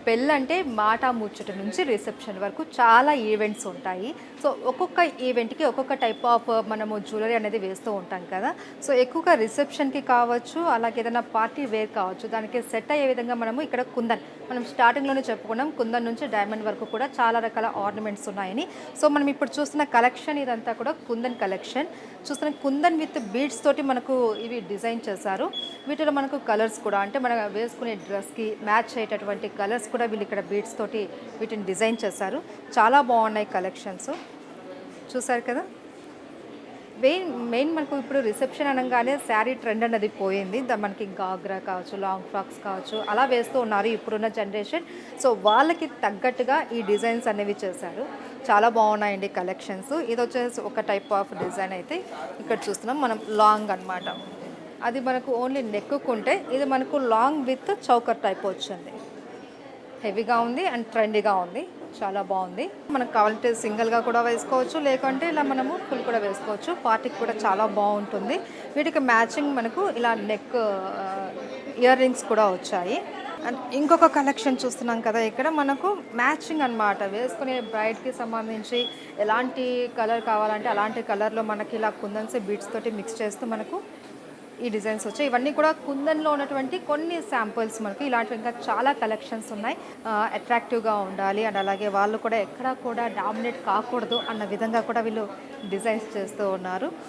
పెళ్ళంటే మాట ముచ్చట నుంచి రిసెప్షన్ వరకు చాలా ఈవెంట్స్ ఉంటాయి. సో, ఒక్కొక్క ఈవెంట్‌కి ఒక్కొక్క టైప్ ఆఫ్ మనము జ్యువెలరీ అనేది వేస్తూ ఉంటాం కదా! సో, ఎక్కువగా రిసెప్షన్‌కి కావచ్చు, అలాగే ఏదైనా పార్టీ వేర్ కావచ్చు, దానికి సెట్ అయ్యే విధంగా మనము ఇక్కడ కుందన్ మనం స్టార్టింగ్‌లోనే చెప్పుకున్నాం. కుందన్ నుంచి డైమండ్ వరకు కూడా చాలా రకాల ఆర్నమెంట్స్ ఉన్నాయని. సో, మనం ఇప్పుడు చూస్తున్న కలెక్షన్ ఇదంతా కూడా కుందన్ కలెక్షన్. చూస్తున్న కుందన్ విత్ బీడ్స్ తోటి మనకు ఇవి డిజైన్ చేశారు. వీటిలో మనకు కలర్స్ కూడా అంటే మనం వేసుకునే డ్రెస్‌కి మ్యాచ్ అయ్యేటటువంటి కలర్స్ కూడా వీళ్ళు ఇక్కడ బీడ్స్ తోటి వీటిని డిజైన్ చేశారు. చాలా బాగున్నాయి కలెక్షన్స్. చూసారు కదా! మెయిన్ మనకు ఇప్పుడు రిసెప్షన్ అనగానే శారీ ట్రెండ్ అన్నది పోయింది. మనకి గాగ్రా కావచ్చు, లాంగ్ ఫ్రాక్స్ కావచ్చు అలా వేస్తూ ఉన్నారు ఇప్పుడున్న జనరేషన్. సో, వాళ్ళకి తగ్గట్టుగా ఈ డిజైన్స్ అనేవి చేశారు. చాలా బాగున్నాయండి కలెక్షన్స్. ఇది వచ్చేసి ఒక టైప్ ఆఫ్ డిజైన్ అయితే ఇక్కడ చూస్తున్నాం మనం లాంగ్ అనమాట. అది మనకు ఓన్లీ నెక్కుకుంటే ఇది మనకు లాంగ్ విత్ చౌకర్ టైప్ వచ్చింది. హెవీగా ఉంది అండ్ ట్రెండీగా ఉంది. చాలా బాగుంది. మనకు కావాలంటే సింగిల్గా కూడా వేసుకోవచ్చు, లేకుంటే ఇలా మనము ఫుల్ కూడా వేసుకోవచ్చు. పార్టీకి కూడా చాలా బాగుంటుంది. వీటికి మ్యాచింగ్ మనకు ఇలా నెక్ ఇయర్ రింగ్స్ కూడా వచ్చాయి. అండ్ ఇంకొక కలెక్షన్ చూస్తున్నాం కదా, ఇక్కడ మనకు మ్యాచింగ్ అనమాట. వేసుకునే బ్రైడ్కి సంబంధించి ఎలాంటి కలర్ కావాలంటే అలాంటి కలర్లో మనకి ఇలా కుందన్స్ బీడ్స్ తోటి మిక్స్ చేస్తూ మనకు ఈ డిజైన్స్ వచ్చాయి. ఇవన్నీ కూడా కుందన్లో ఉన్నటువంటి కొన్ని శాంపుల్స్. మనకి ఇలాంటివి ఇంకా చాలా కలెక్షన్స్ ఉన్నాయి. అట్రాక్టివ్గా ఉండాలి అండ్ అలాగే వాళ్ళు కూడా ఎక్కడా కూడా డామినేట్ కాకూడదు అన్న విధంగా కూడా వీళ్ళు డిజైన్స్ చేస్తూ ఉన్నారు.